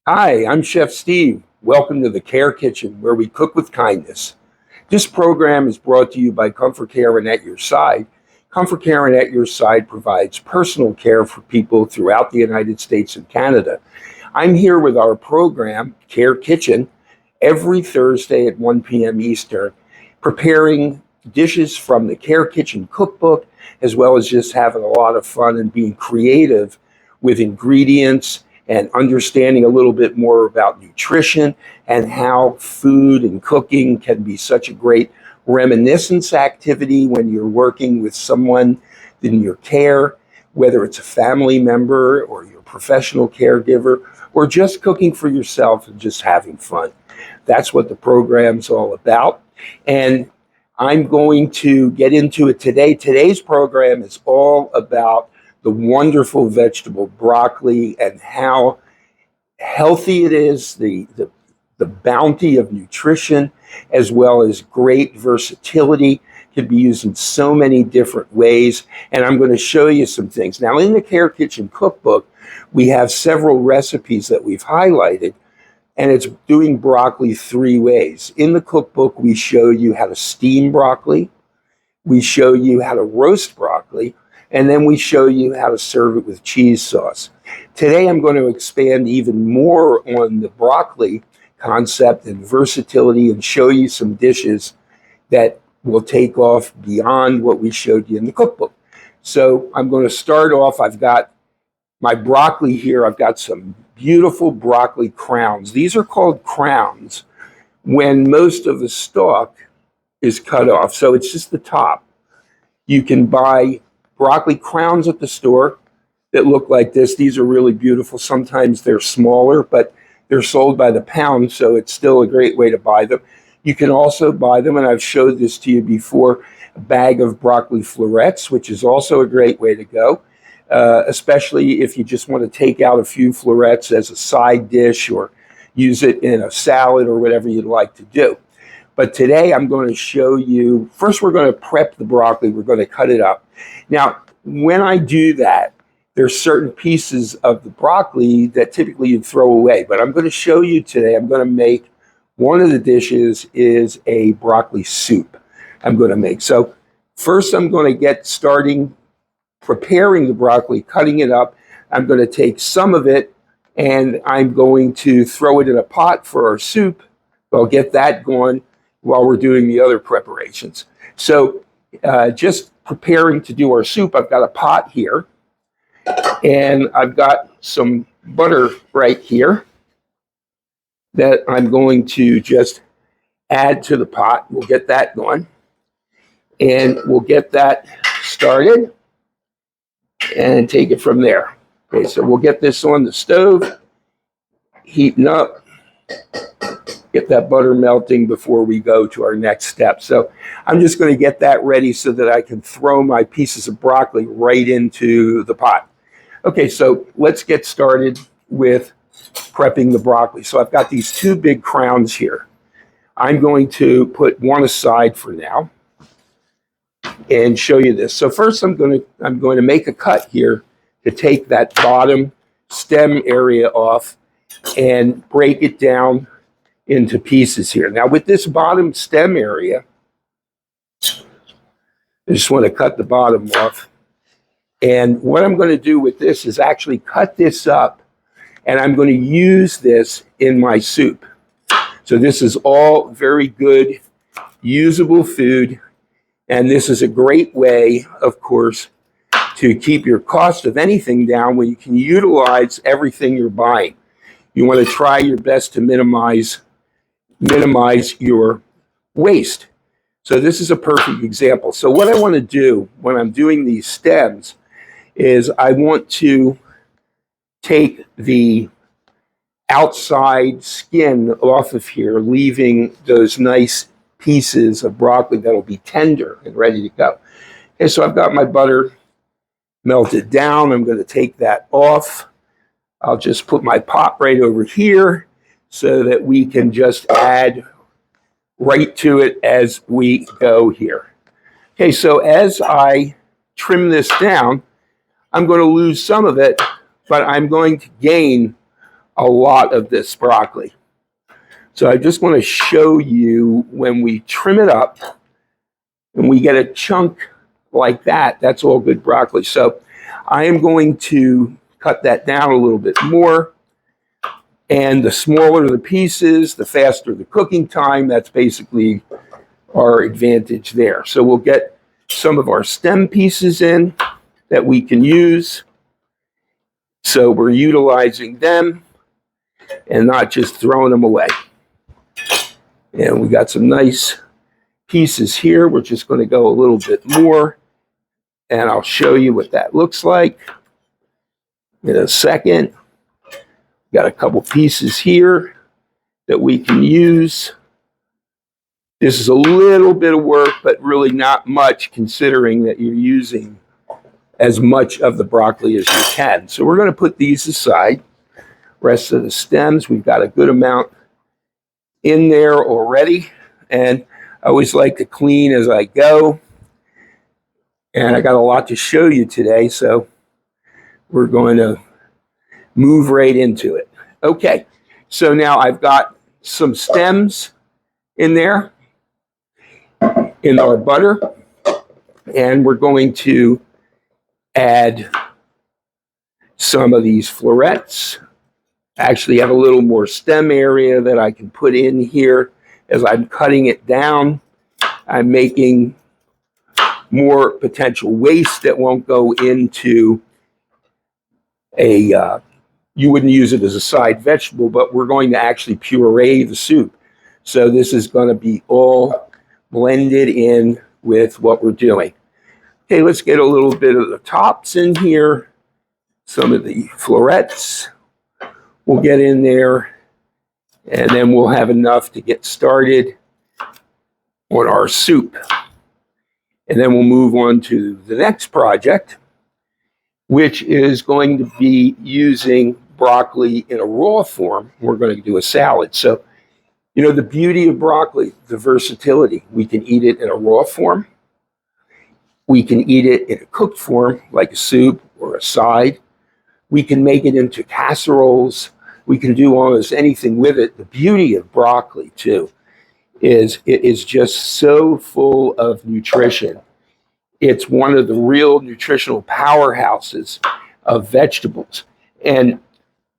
Hi, I'm Chef Steve. Welcome to the Care Kitchen, where we cook with kindness. This program is brought to you by ComForCare and At Your Side. ComForCare and At Your Side provides personal care for people throughout the United States and Canada. I'm here with our program, Care Kitchen, every Thursday at 1 p.m. Eastern, preparing dishes from the Care Kitchen cookbook, as well as just having a lot of fun and being creative with ingredients and understanding a little bit more about nutrition and how food and cooking can be such a great reminiscence activity when you're working with someone in your care, whether it's a family member or your professional caregiver, or just cooking for yourself and just having fun. That's what the program's all about. And I'm going to get into it today. Today's program is all about the wonderful vegetable broccoli and how healthy it is, the bounty of nutrition, as well as great versatility. Can be used in so many different ways. And I'm going to show you some things. Now, in the Care Kitchen cookbook, we have several recipes that we've highlighted, and it's doing broccoli three ways. In the cookbook, we show you how to steam broccoli, we show you how to roast broccoli, and then we show you how to serve it with cheese sauce. Today, I'm going to expand even more on the broccoli concept and versatility and show you some dishes that will take off beyond what we showed you in the cookbook. So I'm going to start off. I've got my broccoli here. I've got some beautiful broccoli crowns. These are called crowns when most of the stalk is cut off. So it's just the top. You can buy broccoli crowns at the store that look like this. These are really beautiful. Sometimes they're smaller, but they're sold by the pound, so it's still a great way to buy them. You can also buy them, and I've showed this to you before, a bag of broccoli florets, which is also a great way to go, especially if you just want to take out a few florets as a side dish or use it in a salad or whatever you'd like to do. But today I'm going to show you, first we're going to prep the broccoli, we're going to cut it up. Now, when I do that, there's certain pieces of the broccoli that typically you'd throw away, but I'm going to show you today, I'm going to make, one of the dishes is a broccoli soup I'm going to make. So first I'm going to get starting preparing the broccoli, cutting it up. I'm going to take some of it and I'm going to throw it in a pot for our soup. I'll get that going while we're doing the other preparations. So just preparing to do our soup, I've got a pot here and I've got some butter right here that I'm going to just add to the pot. We'll get that going and we'll get that started and take it from there. Okay, so we'll get this on the stove, heating up, get that butter melting before we go to our next step. So I'm just going to get that ready so that I can throw my pieces of broccoli right into the pot. Okay, so let's get started with prepping the broccoli. So I've got these two big crowns here. I'm going to put one aside for now and show you this. So first I'm going to make a cut here to take that bottom stem area off and break it down into pieces here. Now with this bottom stem area, I just want to cut the bottom off. And what I'm going to do with this is actually cut this up and I'm going to use this in my soup. So this is all very good, usable food. And this is a great way, of course, to keep your cost of anything down when you can utilize everything you're buying. You want to try your best to minimize your waste. So this is a perfect example. So what I want to do when I'm doing these stems is I want to take the outside skin off of here, leaving those nice pieces of broccoli that'll be tender and ready to go. Okay, so I've got my butter melted down. I'm going to take that off. I'll just put my pot right over here so that we can just add right to it as we go here. Okay, so as I trim this down, I'm going to lose some of it, but I'm going to gain a lot of this broccoli. So I just want to show you when we trim it up and we get a chunk like that, that's all good broccoli. So I am going to cut that down a little bit more. And the smaller the pieces, the faster the cooking time. That's basically our advantage there. So we'll get some of our stem pieces in that we can use. So we're utilizing them and not just throwing them away. And we got some nice pieces here. We're just going to go a little bit more, and I'll show you what that looks like in a second. Got a couple pieces here that we can use. This is a little bit of work, but really not much considering that you're using as much of the broccoli as you can. So we're going to put these aside. Rest of the stems, we've got a good amount in there already. And I always like to clean as I go. And I got a lot to show you today, so we're going to move right into it. Okay, so now I've got some stems in there in our butter, and we're going to add some of these florets. I actually have a little more stem area that I can put in here. As I'm cutting it down, I'm making more potential waste that won't go into you wouldn't use it as a side vegetable, but we're going to actually puree the soup. So this is going to be all blended in with what we're doing. Okay, let's get a little bit of the tops in here. Some of the florets we'll get in there, and then we'll have enough to get started on our soup. And then we'll move on to the next project, which is going to be using broccoli in a raw form. We're going to do a salad. So, you know, the beauty of broccoli, the versatility. We can eat it in a raw form. We can eat it in a cooked form, like a soup or a side. We can make it into casseroles. We can do almost anything with it. The beauty of broccoli, too, is it is just so full of nutrition. It's one of the real nutritional powerhouses of vegetables. And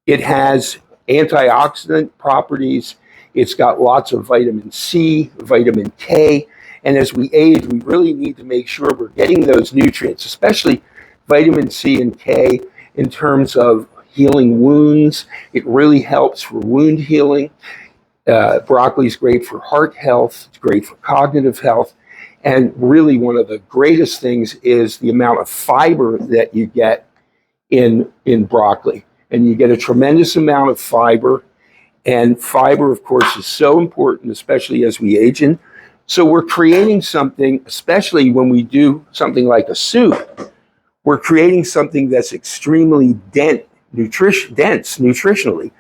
it has antioxidant properties. It's got lots of vitamin C, vitamin K. And as we age, we really need to make sure we're getting those nutrients, especially vitamin C and K, in terms of healing wounds. It really helps for wound healing. Broccoli is great for heart health. It's great for cognitive health. And really one of the greatest things is the amount of fiber that you get in broccoli. And you get a tremendous amount of fiber. And fiber, of course, is so important, especially as we age. And so we're creating something, especially when we do something like a soup, we're creating something that's extremely dense nutritionally.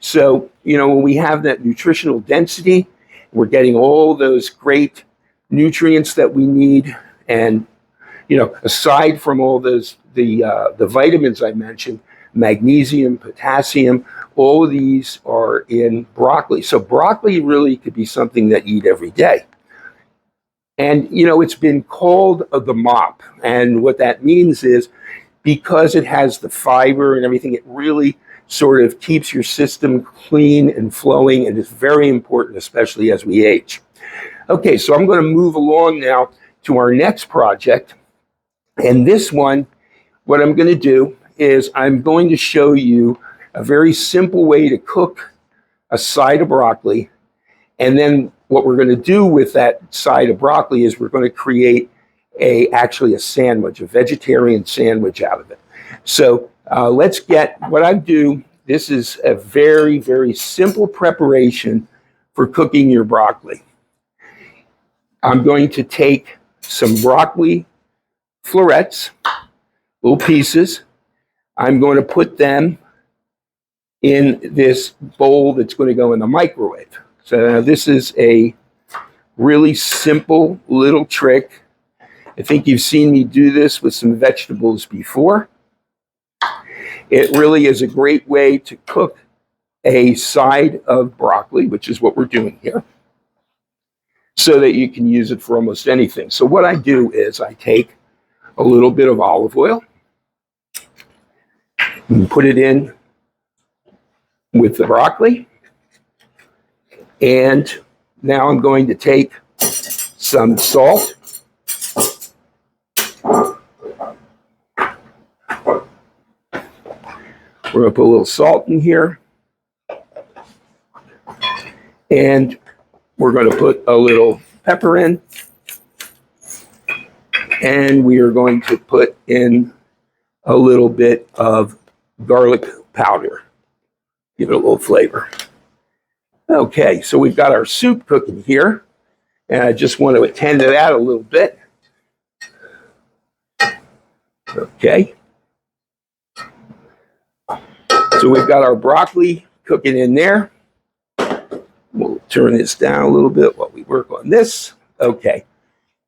So, you know, when we have that nutritional density, we're getting all those great nutrients that we need. And, you know, aside from all those, the vitamins I mentioned, magnesium, potassium, all of these are in broccoli. So broccoli really could be something that you eat every day. And, you know, it's been called the mop. And what that means is because it has the fiber and everything, it really sort of keeps your system clean and flowing, and it's very important, especially as we age. Okay, so I'm going to move along now to our next project. And this one, what I'm going to do is I'm going to show you a very simple way to cook a side of broccoli. And then what we're going to do with that side of broccoli is we're going to create actually a sandwich, a vegetarian sandwich out of it. So let's get what I do. This is a very, very simple preparation for cooking your broccoli. I'm going to take some broccoli florets, little pieces. I'm going to put them in this bowl that's going to go in the microwave. So this is a really simple little trick. I think you've seen me do this with some vegetables before. It really is a great way to cook a side of broccoli, which is what we're doing here, so that you can use it for almost anything. So what I do is I take a little bit of olive oil and put it in with the broccoli. And now I'm going to take some salt. We're going to put a little salt in here. And we're going to put a little pepper in. And we are going to put in a little bit of garlic powder. Give it a little flavor. Okay, so we've got our soup cooking here. And I just want to attend to that a little bit. Okay. So we've got our broccoli cooking in there. We'll turn this down a little bit while we work on this. Okay.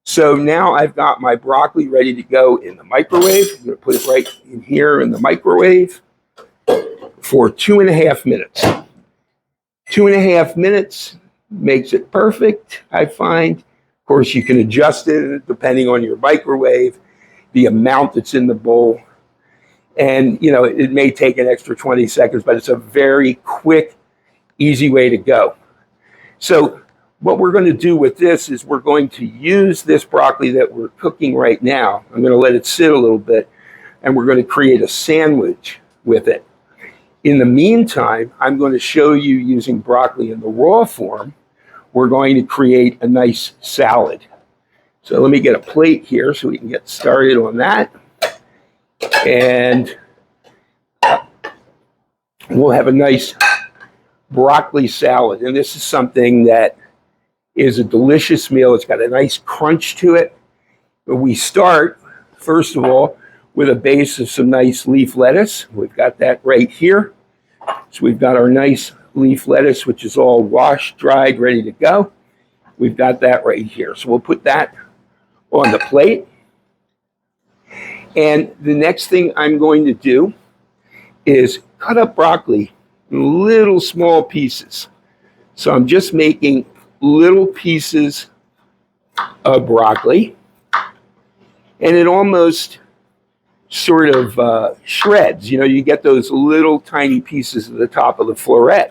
So now I've got my broccoli ready to go in the microwave. I'm going to put it right in here in the microwave for 2.5 minutes. 2.5 minutes makes it perfect, I find. Of course, you can adjust it depending on your microwave, the amount that's in the bowl. And, you know, it may take an extra 20 seconds, but it's a very quick, easy way to go. So what we're going to do with this is we're going to use this broccoli that we're cooking right now. I'm going to let it sit a little bit, and we're going to create a sandwich with it. In the meantime, I'm going to show you using broccoli in the raw form. We're going to create a nice salad. So let me get a plate here so we can get started on that. And we'll have a nice broccoli salad. And this is something that is a delicious meal. It's got a nice crunch to it. But we start, first of all, with a base of some nice leaf lettuce. We've got that right here. So we've got our nice leaf lettuce, which is all washed, dried, ready to go. We've got that right here. So we'll put that on the plate. And the next thing I'm going to do is cut up broccoli in little small pieces. So I'm just making little pieces of broccoli. And it almost sort of shreds. You know, you get those little tiny pieces at the top of the floret,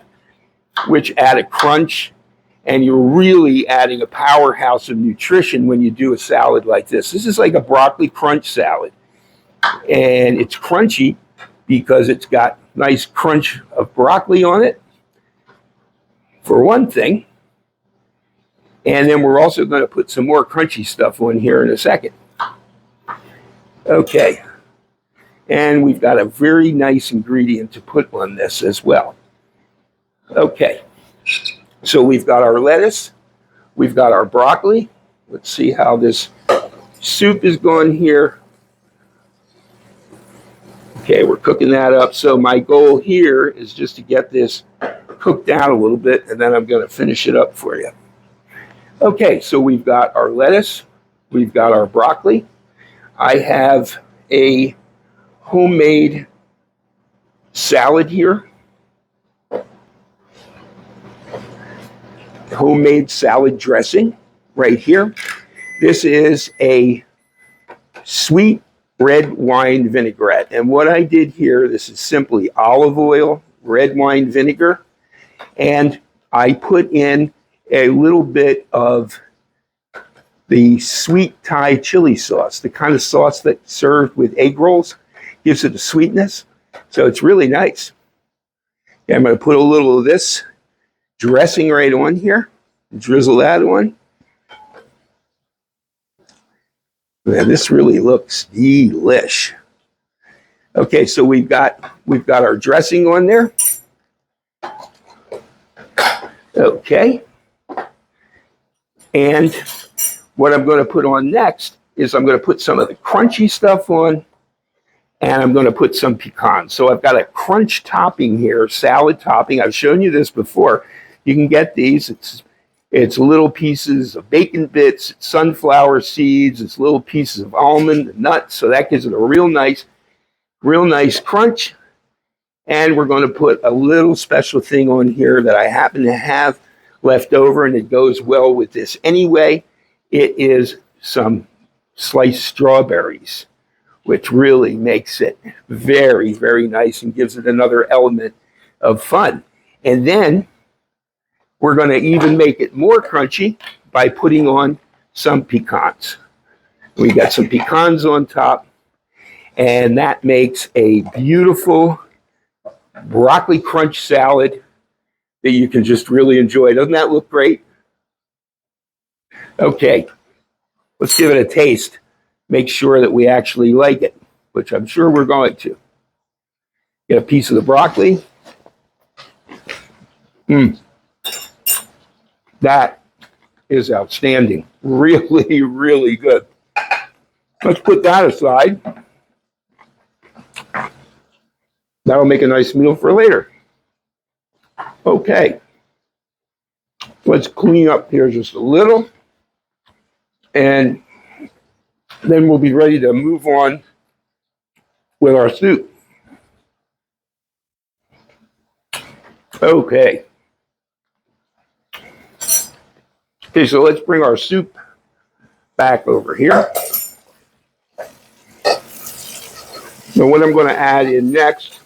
which add a crunch, and you're really adding a powerhouse of nutrition when you do a salad like this. This is like a broccoli crunch salad. And it's crunchy because it's got nice crunch of broccoli on it, for one thing. And then we're also going to put some more crunchy stuff on here in a second. Okay. And we've got a very nice ingredient to put on this as well. Okay. So we've got our lettuce. We've got our broccoli. Let's see how this soup is going here. Okay, we're cooking that up. So my goal here is just to get this cooked down a little bit, and then I'm going to finish it up for you. Okay, so we've got our lettuce. We've got our broccoli. I have a homemade salad here. Homemade salad dressing right here. This is a sweet red wine vinaigrette. And what I did here, this is simply olive oil, red wine vinegar, and I put in a little bit of the sweet Thai chili sauce, the kind of sauce that's served with egg rolls, gives it a sweetness. So it's really nice. Okay, I'm going to put a little of this dressing right on here, drizzle that on. Man, this really looks delish. Okay, so we've got our dressing on there. Okay. And what I'm going to put on next is I'm going to put some of the crunchy stuff on, and I'm going to put some pecans. So I've got a crunch topping here, salad topping. I've shown you this before. You can get these. It's little pieces of bacon bits, it's sunflower seeds, it's little pieces of almond nuts. So that gives it a real nice crunch. And we're going to put a little special thing on here that I happen to have left over, and it goes well with this anyway. It is some sliced strawberries, which really makes it very, very nice and gives it another element of fun. And then we're going to even make it more crunchy by putting on some pecans. We got some pecans on top, and that makes a beautiful broccoli crunch salad that you can just really enjoy. Doesn't that look great? Okay, let's give it a taste. Make sure that we actually like it, which I'm sure we're going to. Get a piece of the broccoli. That is outstanding. Really, really good. Let's put that aside. That'll make a nice meal for later. Okay. Let's clean up here just a little. And then we'll be ready to move on with our soup. Okay. Okay, so let's bring our soup back over here. Now what I'm going to add in next,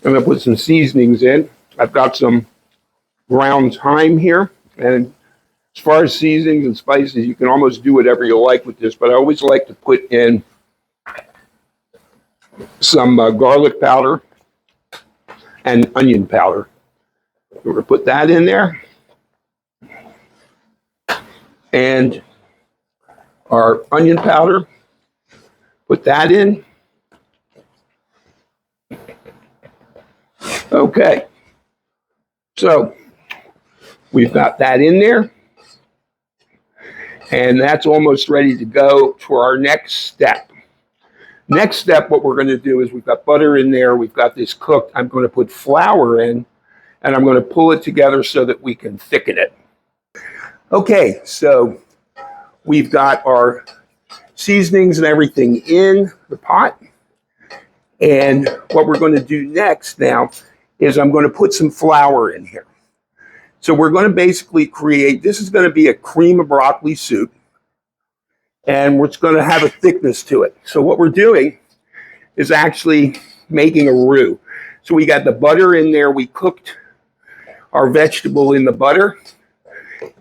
I'm going to put some seasonings in. I've got some ground thyme here, and as far as seasonings and spices, you can almost do whatever you like with this, but I always like to put in some garlic powder and onion powder. We're going to put that in there. And our onion powder, put that in. Okay, so we've got that in there, and that's almost ready to go for our next step. Next step, what we're going to do is we've got butter in there, we've got this cooked. I'm going to put flour in, and I'm going to pull it together so that we can thicken it. Okay, so we've got our seasonings and everything in the pot, and what we're going to do next now is I'm going to put some flour in here. So we're going to basically create, this is going to be a cream of broccoli soup, and it's going to have a thickness to it. So what we're doing is actually making a roux. So we got the butter in there, we cooked our vegetable in the butter,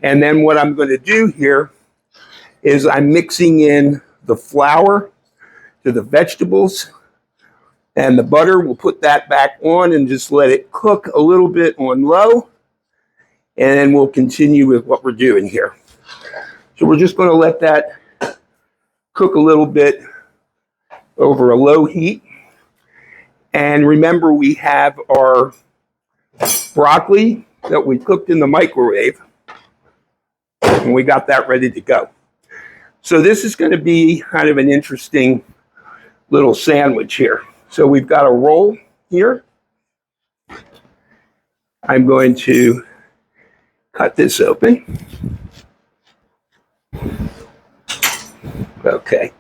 and then what I'm going to do here is I'm mixing in the flour to the vegetables, and the butter, we'll put that back on and just let it cook a little bit on low. And then we'll continue with what we're doing here. So we're just going to let that cook a little bit over a low heat. And remember, we have our broccoli that we cooked in the microwave. And we got that ready to go. So this is going to be kind of an interesting little sandwich here. So we've got a roll here. I'm going to cut this open. Okay.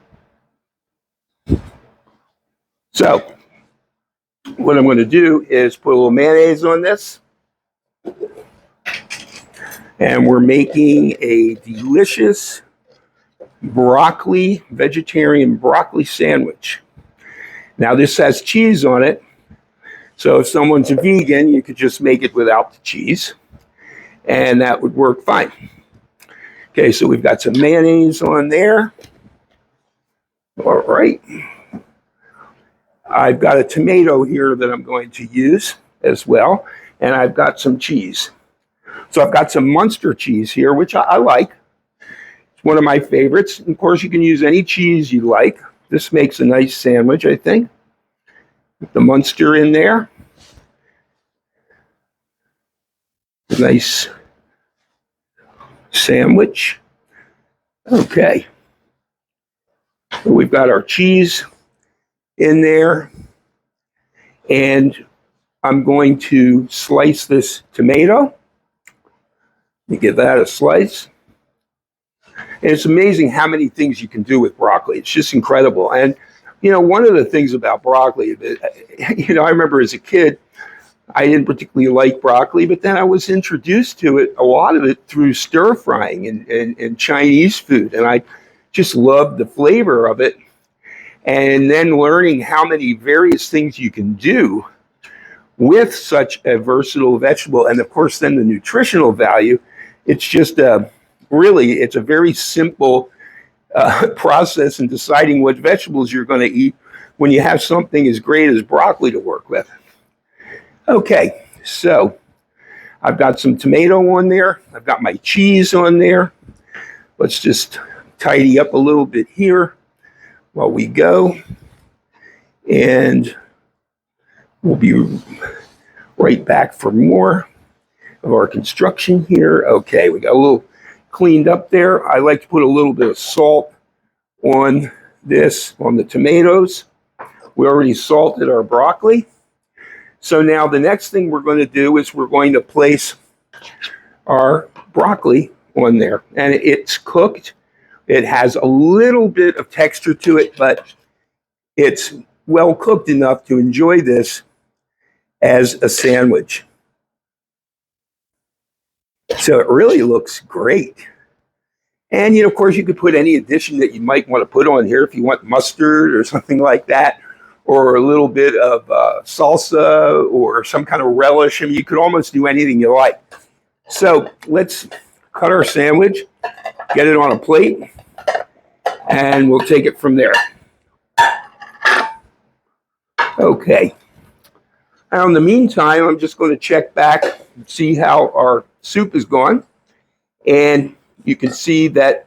So what I'm going to do is put a little mayonnaise on this. And we're making a delicious vegetarian broccoli sandwich. Now this has cheese on it, so if someone's a vegan, you could just make it without the cheese, and that would work fine. Okay, so we've got some mayonnaise on there. All right. I've got a tomato here that I'm going to use as well, and I've got some cheese. So I've got some Munster cheese here, which I like. It's one of my favorites. And of course, you can use any cheese you like. This makes a nice sandwich, I think. With the Munster in there. Nice sandwich. Okay. So we've got our cheese in there. And I'm going to slice this tomato. You give that a slice. And it's amazing how many things you can do with broccoli. It's just incredible. And You know, one of the things about broccoli that, you know, I remember as a kid, I didn't particularly like broccoli, but then I was introduced to it, a lot of it through stir frying and Chinese food. And I just loved the flavor of it. And then learning how many various things you can do with such a versatile vegetable. And of course, then the nutritional value, it's just it's a very simple process in deciding what vegetables you're going to eat when you have something as great as broccoli to work with. Okay, so I've got some tomato on there. I've got my cheese on there. Let's just tidy up a little bit here while we go. And we'll be right back for more of our construction here. Okay, we got a little cleaned up there. I like to put a little bit of salt on this, on the tomatoes. We already salted our broccoli. So now the next thing we're going to do is we're going to place our broccoli on there. And it's cooked. It has a little bit of texture to it, but it's well cooked enough to enjoy this as a sandwich. So it really looks great. And, you know, of course, you could put any addition that you might want to put on here if you want mustard or something like that, or a little bit of salsa or some kind of relish. I mean, you could almost do anything you like. So let's cut our sandwich, get it on a plate, and we'll take it from there. Okay. Now, in the meantime, I'm just going to check back and see how our soup is going. And you can see that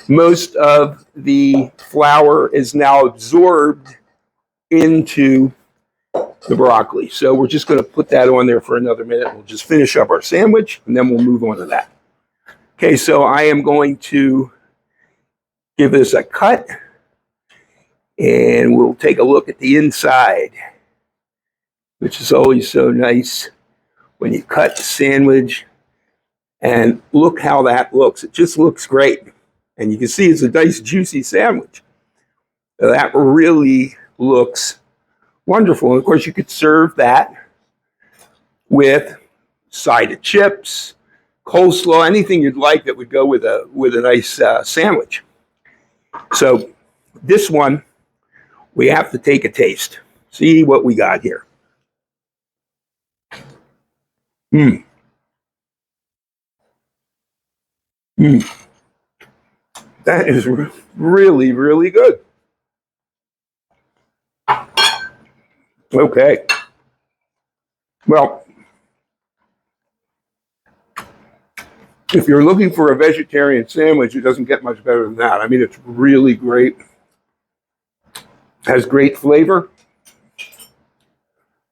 most of the flour is now absorbed into the broccoli. So we're just going to put that on there for another minute. We'll just finish up our sandwich, and then we'll move on to that. Okay, so I am going to give this a cut, and we'll take a look at the inside, which is always so nice when you cut the sandwich. And look how that looks. It just looks great. And you can see it's a nice, juicy sandwich. So that really looks wonderful. And of course, you could serve that with side of chips, coleslaw, anything you'd like that would go with a nice sandwich. So this one, we have to take a taste. See what we got here. That is really, really good. Okay. Well, if you're looking for a vegetarian sandwich, it doesn't get much better than that. I mean, it's really great. Has great flavor.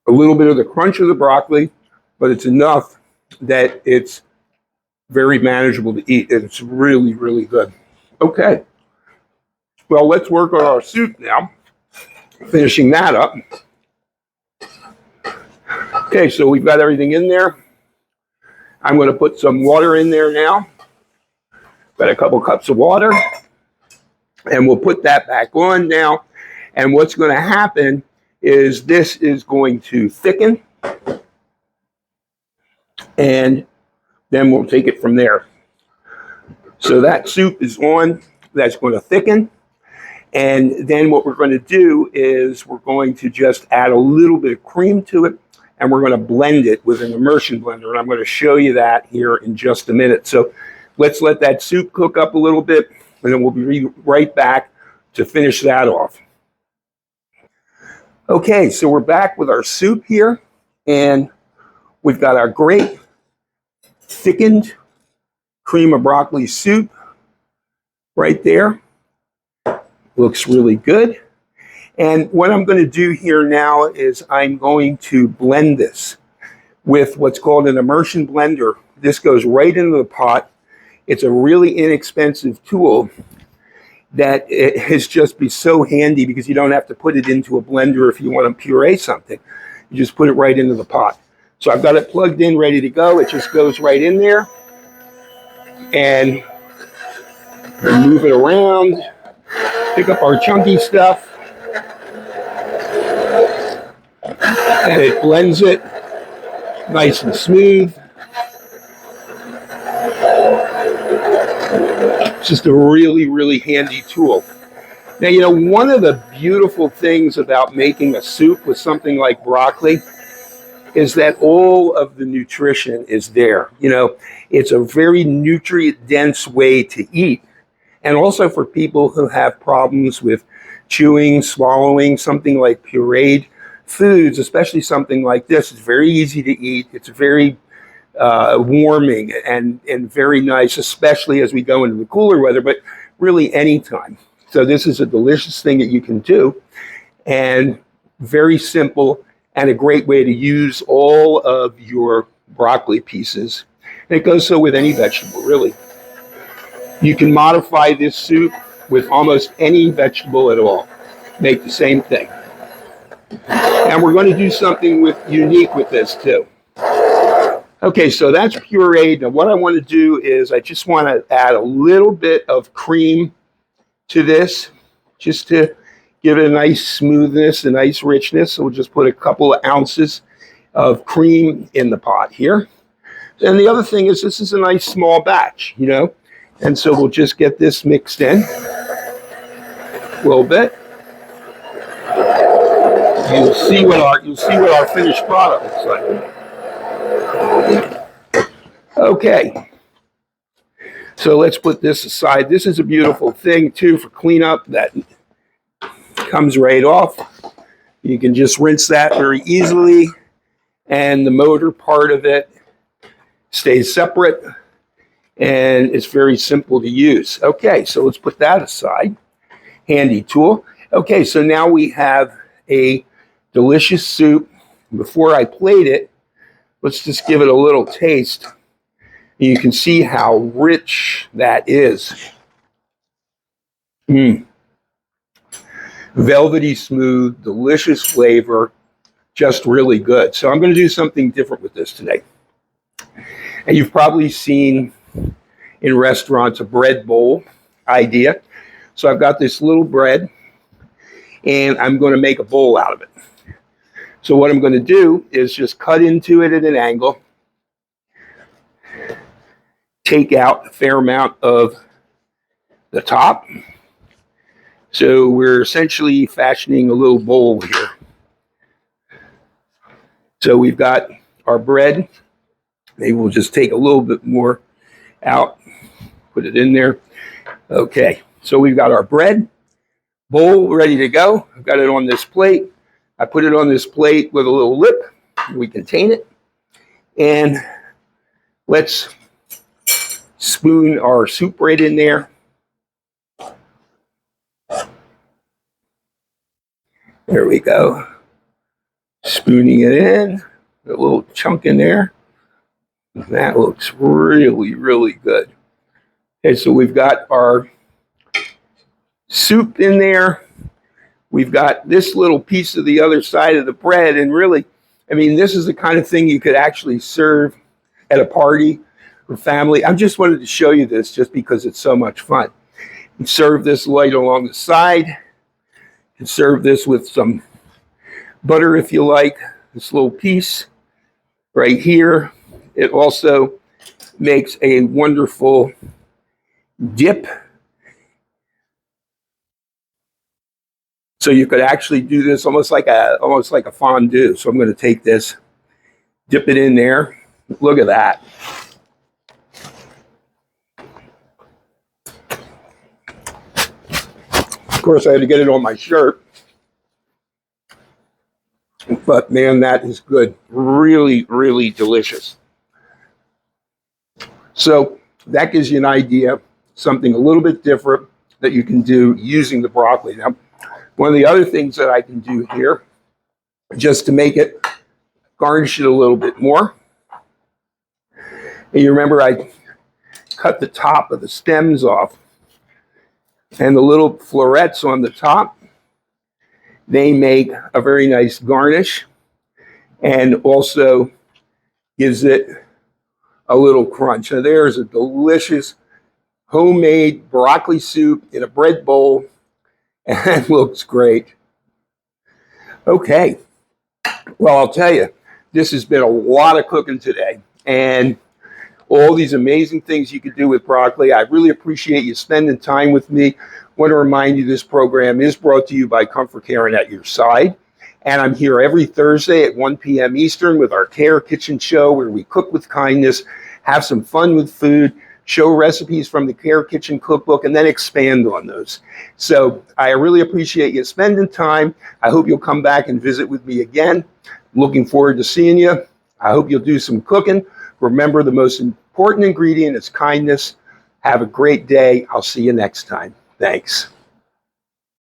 A little bit of the crunch of the broccoli, but it's enough that it's very manageable to eat. And it's really, really good. Okay. Well, let's work on our soup now. Finishing that up. Okay, so we've got everything in there. I'm going to put some water in there now. Got a couple cups of water. And we'll put that back on now. And what's going to happen is this is going to thicken. And then we'll take it from there. So that soup is on. That's going to thicken. And then what we're going to do is we're going to just add a little bit of cream to it. And we're going to blend it with an immersion blender. And I'm going to show you that here in just a minute. So let's let that soup cook up a little bit. And then we'll be right back to finish that off. Okay, so we're back with our soup here. And we've got our great thickened cream of broccoli soup right there. Looks really good. And what I'm going to do here now is I'm going to blend this with what's called an immersion blender. This goes right into the pot. It's a really inexpensive tool that it has just been so handy because you don't have to put it into a blender if you want to puree something. You just put it right into the pot. So I've got it plugged in, ready to go. It just goes right in there. And move it around. Pick up our chunky stuff, and it blends it nice and smooth. It's just a really, really handy tool. Now, you know, one of the beautiful things about making a soup with something like broccoli is that all of the nutrition is there. You know, it's a very nutrient-dense way to eat. And also for people who have problems with chewing, swallowing, something like pureed foods, especially something like this, it's very easy to eat. It's very warming and very nice, especially as we go into the cooler weather, but really anytime. So this is a delicious thing that you can do, and very simple, and a great way to use all of your broccoli pieces. And it goes so with any vegetable, really. You can modify this soup with almost any vegetable at all. Make the same thing. And we're going to do something unique with this too. Okay, so that's pureed. Now what I want to do is I just want to add a little bit of cream to this, just to give it a nice smoothness, a nice richness. So we'll just put a couple of ounces of cream in the pot here. And the other thing is this is a nice small batch, you know, and so we'll just get this mixed in a little bit. You'll see what our finished product looks like. Okay. So let's put this aside. This is a beautiful thing too for cleanup that comes right off. You can just rinse that very easily, and the motor part of it stays separate, and it's very simple to use. Okay, so let's put that aside. Handy tool. Okay, so now we have a delicious soup. Before I plate it, let's just give it a little taste. You can see how rich that is. Velvety smooth, delicious flavor, just really good. So I'm going to do something different with this today. And you've probably seen in restaurants a bread bowl idea. So I've got this little bread, and I'm going to make a bowl out of it. So what I'm going to do is just cut into it at an angle, take out a fair amount of the top. So we're essentially fashioning a little bowl here. So we've got our bread. Maybe we'll just take a little bit more out, put it in there. Okay, so we've got our bread bowl ready to go. I've got it on this plate. I put it on this plate with a little lip. We contain it. And let's spoon our soup right in there. There we go. Spooning it in, a little chunk in there. That looks really, really good. Okay, so we've got our soup in there. We've got this little piece of the other side of the bread, and really, I mean, this is the kind of thing you could actually serve at a party or family. I just wanted to show you this just because it's so much fun. You serve this light along the side. You can serve this with some butter if you like. This little piece right here. It also makes a wonderful dip. So you could actually do this almost like a fondue. So I'm going to take this, dip it in there. Look at that. Of course, I had to get it on my shirt. But man, that is good. Really, really delicious. So that gives you an idea, something a little bit different that you can do using the broccoli. Now, one of the other things that I can do here, just to make it, garnish it a little bit more. And you remember I cut the top of the stems off, and the little florets on the top, they make a very nice garnish, and also gives it a little crunch. So there's a delicious homemade broccoli soup in a bread bowl and looks great. Okay, well, I'll tell you, this has been a lot of cooking today, and all these amazing things you can do with broccoli. I really appreciate you spending time with me. I want to remind you this program is brought to you by ComForCare and At Your Side. And I'm here every Thursday at 1 p.m. Eastern with our Care Kitchen show, where we cook with kindness, have some fun with food, show recipes from the Care Kitchen cookbook, and then expand on those. So I really appreciate you spending time. I hope you'll come back and visit with me again. Looking forward to seeing you. I hope you'll do some cooking. Remember, the most important ingredient is kindness. Have a great day. I'll see you next time. Thanks.